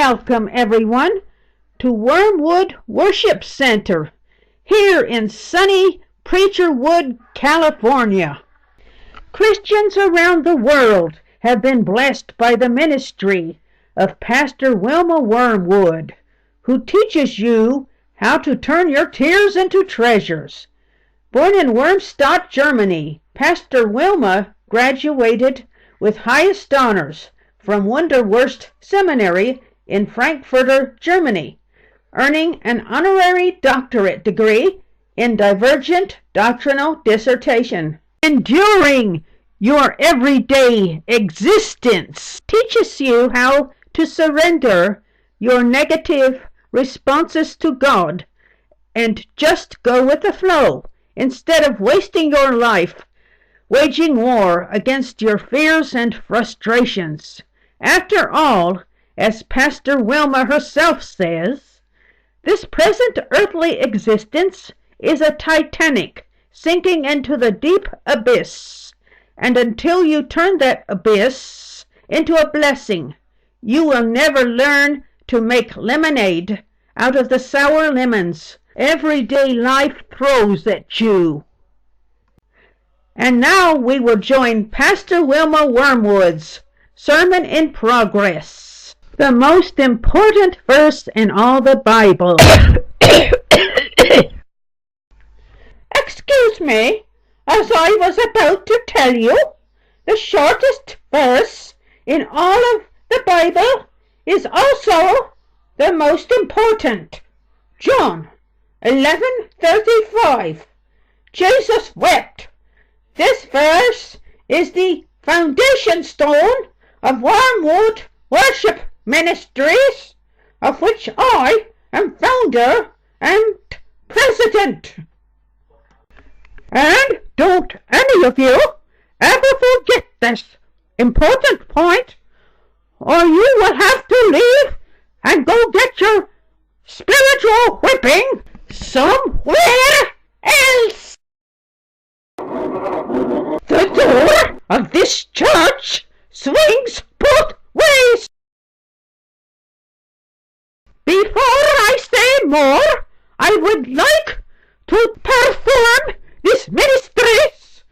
welcome everyone to Wormwood Worship Center here in sunny Preacherwood, California. Christians around the world have been blessed by the ministry of Pastor Wilma Wormwood, who teaches you how to turn your tears into treasures. Born in Wormstadt, Germany, Pastor Wilma graduated with highest honors from Wunderwurst Seminary in Frankfurt, Germany, earning an honorary doctorate degree in divergent doctrinal dissertation. Enduring your everyday existence teaches you how to surrender your negative responses to God and just go with the flow instead of wasting your life waging war against your fears and frustrations. After all, as Pastor Wilma herself says, this present earthly existence is a Titanic sinking into the deep abyss, and until you turn that abyss into a blessing, you will never learn to make lemonade out of the sour lemons everyday life throws at you. And now we will join Pastor Wilma Wormwood's Sermon in Progress, the most important verse in all the Bible. Excuse me, as I was about to tell you, the shortest verse in all of the Bible is also the most important. John 11:35. Jesus wept. This verse is the foundation stone of Wormwood Worship Ministries, of which I am founder and president. And don't any of you ever forget this important point, or you will have to leave and go get your spiritual whipping somewhere else. The door of this church swings both ways. Before I say more, I would like to perform this ministry's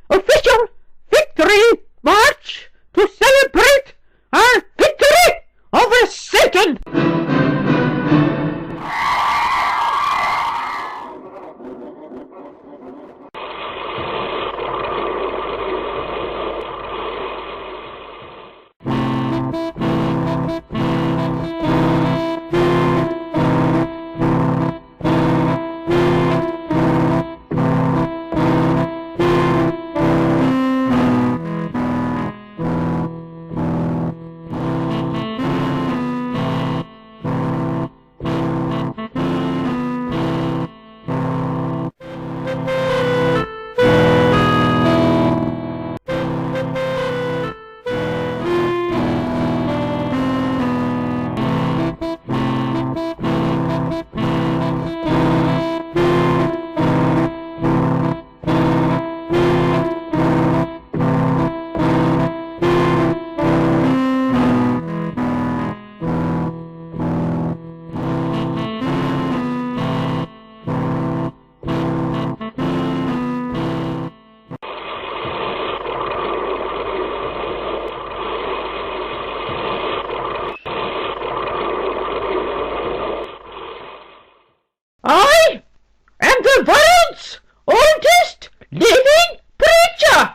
official victory march to celebrate our victory over Satan. I am the world's oldest living preacher,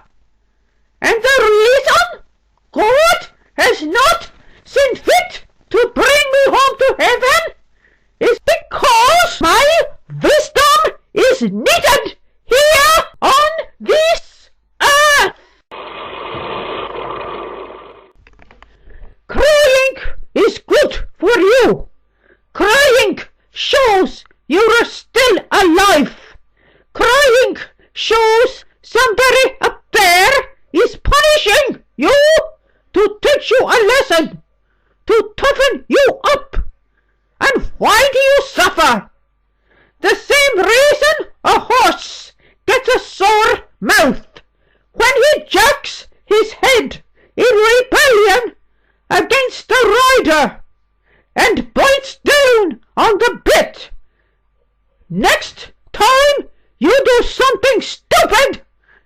and the reason God has not seen fit to bring me home to heaven is because my wisdom is needed here on this earth. Crying is good for you. Crying shows you are still alive. Crying shows somebody up there is punishing you to teach you a lesson, to toughen you up. And why do you suffer? The same reason a horse gets a sore mouth when he jerks his head in rebellion against the rider. and bites down on the bit. Next time you do something stupid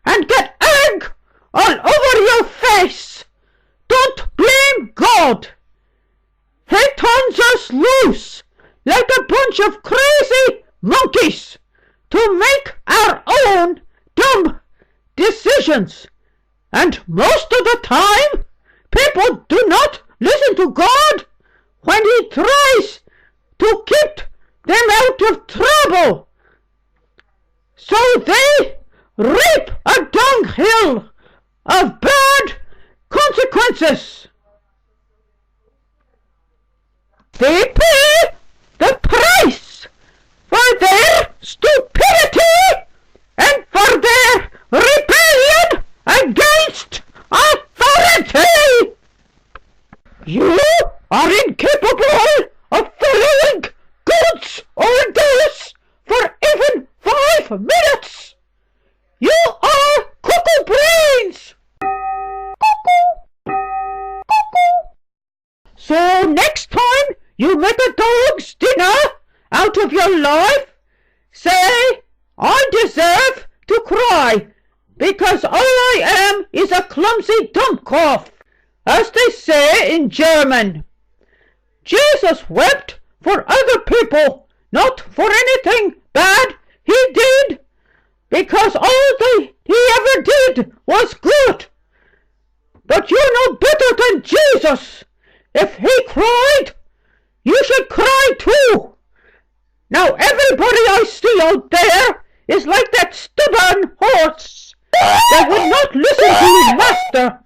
and get egg all over your face, don't blame God. He turns us loose like a bunch of crazy monkeys to make our own dumb decisions. And most of the time, people do not listen to God when He tries to keep them out of trouble. So they reap a dunghill of bad consequences. They pay the price for their stupidity and for their rebellion against authority. You are incapable of following God's orders for even 5 minutes. You are cuckoo brains. Cuckoo. Cuckoo. So next time you make a dog's dinner out of your life, say, I deserve to cry because all I am is a clumsy dummkopf, as they say in German. Jesus wept for other people, not for anything bad He did, because all He ever did was good. But you're no better than Jesus. If He cried, you should cry too. Now everybody I see out there is like that stubborn horse that would not listen to his master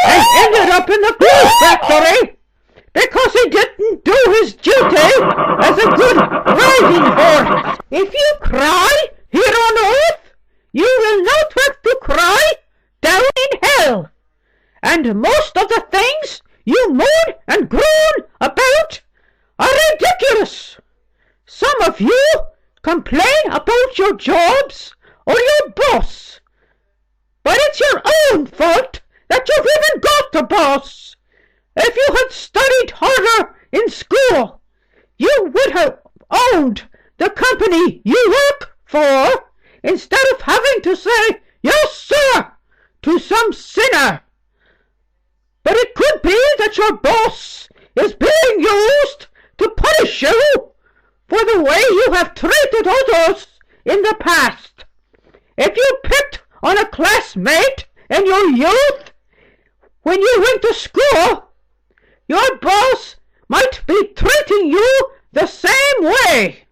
and ended up in the glue factory because he didn't do his duty as a good riding horse. If you cry here on earth, you will not have to cry down in hell. And most of the things you moan and groan about are ridiculous. Some of you complain about your jobs or your boss, but it's your own fault that you've even got a boss. If you had studied harder in school, you would have owned the company you work for instead of having to say yes sir to some sinner. But it could be that your boss is being used to punish you for the way you have treated others in the past. If you picked on a classmate in your youth when you went to school, your boss might be treating you the same way.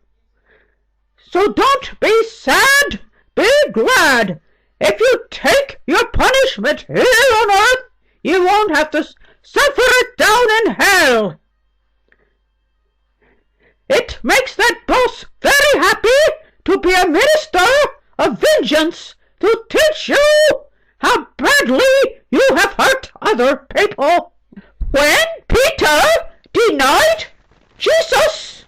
So don't be sad, be glad. If you take your punishment here on earth, you won't have to suffer it down in hell. It makes that boss very happy to be a minister of vengeance to teach you how badly you have hurt other people. When Peter denied Jesus,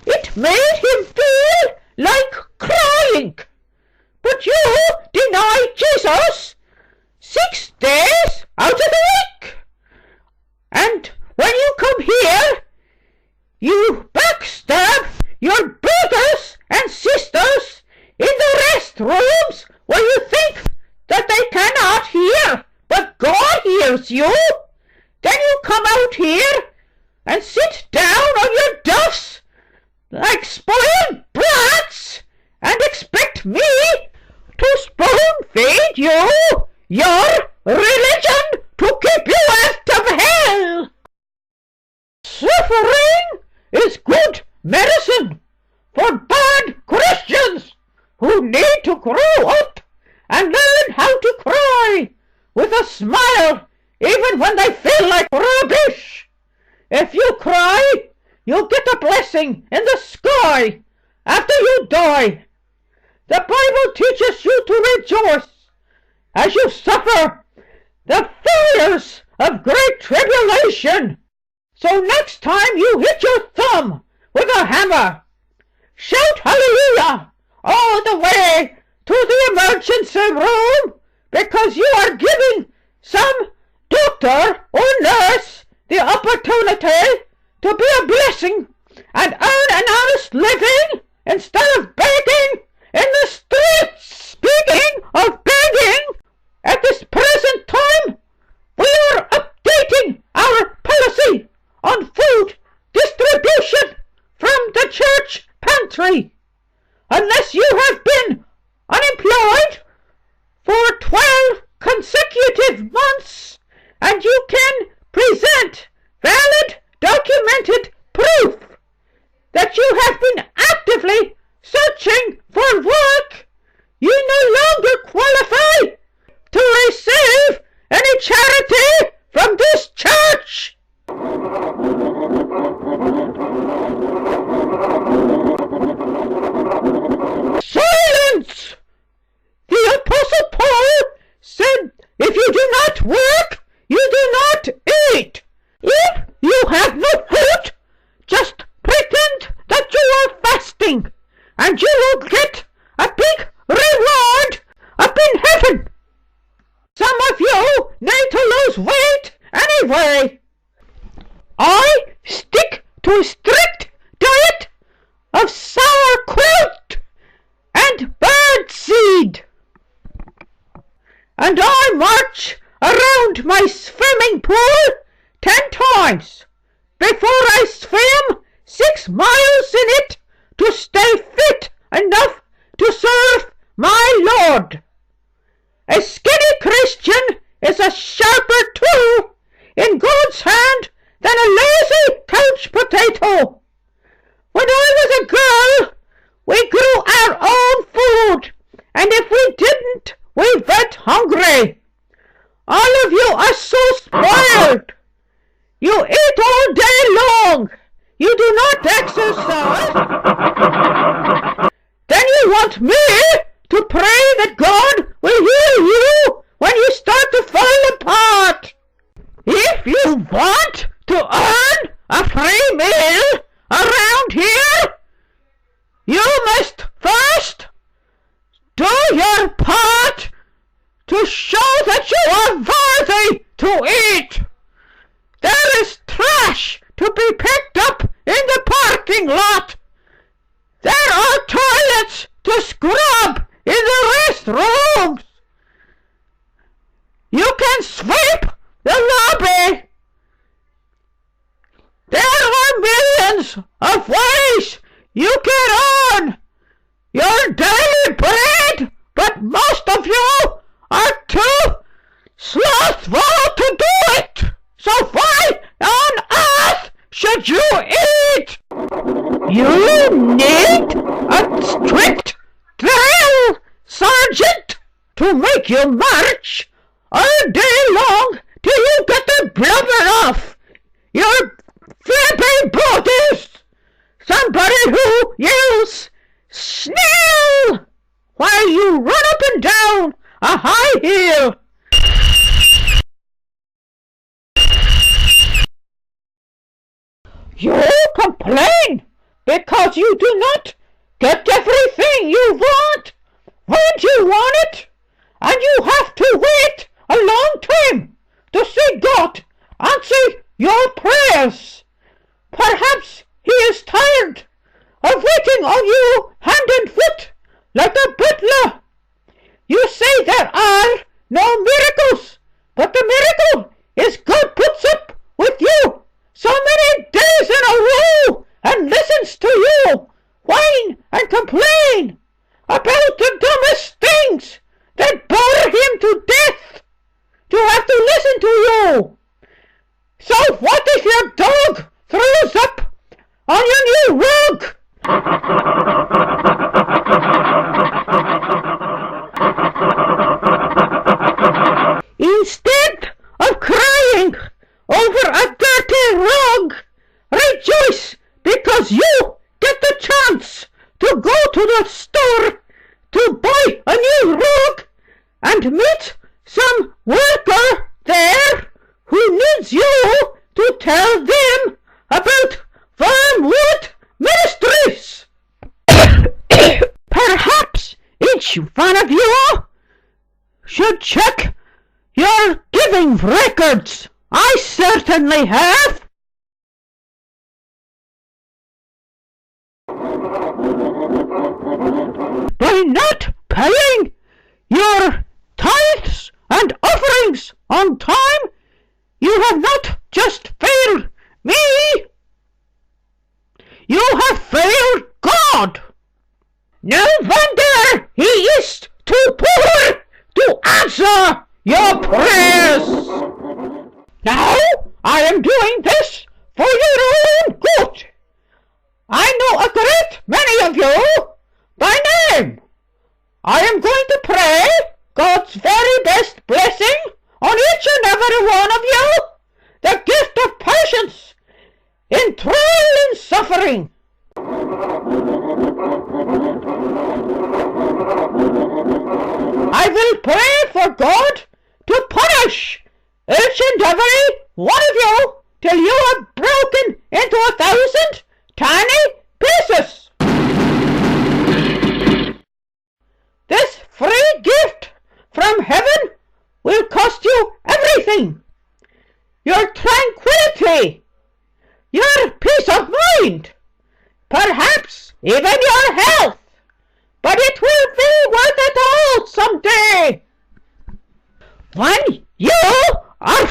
it made him feel like crying. But you deny Jesus 6 days out of the week. And when you come here, you backstab your brothers and sisters in the restrooms where you think that they cannot hear, but God hears you. Then you come out here and sit down on your duffs like spoiled brats and expect me to spoon-feed you your religion to keep you out of hell. Suffering is good medicine for bad Christians who need to grow up and learn how to cry with a smile even when they feel like rubbish. If you cry, you'll get a blessing in the sky after you die. The Bible teaches you to rejoice as you suffer the fires of great tribulation. So next time you hit your thumb with a hammer, shout hallelujah all the way to the emergency room, because you are giving some doctor or nurse the opportunity to be a blessing and earn an honest living instead of begging in the streets. Speaking of begging, at this present time, we are updating our policy on food distribution from the church pantry. Unless you have been unemployed for 12 consecutive months and you can present valid documented proof that you have been actively searching for work, you no longer qualify to receive any charity from this church. Silence! The Apostle Paul said, if you do not work, you do not eat. If you have no food, just pretend that you are fasting, and you will get a big reward up in heaven. Some of you need to lose weight anyway. I stick to a strict diet of sauerkraut and birdseed, and I march around my swimming pool 10 times before I swim 6 miles in it to stay fit enough to serve my Lord. A skinny Christian is a sharper tool in God's hand than a lazy couch potato. When I was a girl, we grew our own food, and if we didn't, we went hungry. All of you are so spoiled. You eat all day long. You do not exercise. Then you want me to pray that God will heal you when you start to fall apart. If you want to earn a free meal around here, you must first do your part to show that you are worthy to eat. There is trash to be picked up in the parking lot. There are toilets to scrub in the restrooms. You can sweep the lobby. There are millions of ways you can earn your daily bread, but most of you are too slothful to do it. So why on earth should you eat? You need a strict drill sergeant to make you march all day long till you get the blubber off your flappy bodies. Somebody who yells "Snail!" while you run up and down a high hill. You complain because you do not get everything you want when you want it, and you have to wait a long time to see God answer your prayers. Perhaps He is tired of waiting on you hand and foot like a butler. You say there are no miracles, but the miracle is God puts up with you so many days in a row and listens to you whine and complain about the dumbest things that bore Him to death to have to listen to you. So what if your dog throws up on your new rug? Instead of crying over a dirty rug, rejoice because you get the chance to go to the store to buy a new rug and meet some worker there who needs you to tell them about Wormwood Ministries. Perhaps each one of you should check your giving records. I certainly have. By not paying your tithes and offerings on time, you have not just failed me, you have failed God. No wonder he is too poor to answer your prayers. Now I am doing this for your own good. I know a great many of you by name. I am going to pray God's very best blessing on each and every one of you, the gift of patience in trial and suffering. I will pray for God to punish each and every one of you till you are broken into 1,000 tiny pieces. This free gift from heaven will cost you everything. Your tranquility, your peace of mind, perhaps even your health. But it will be worth it all someday. When you are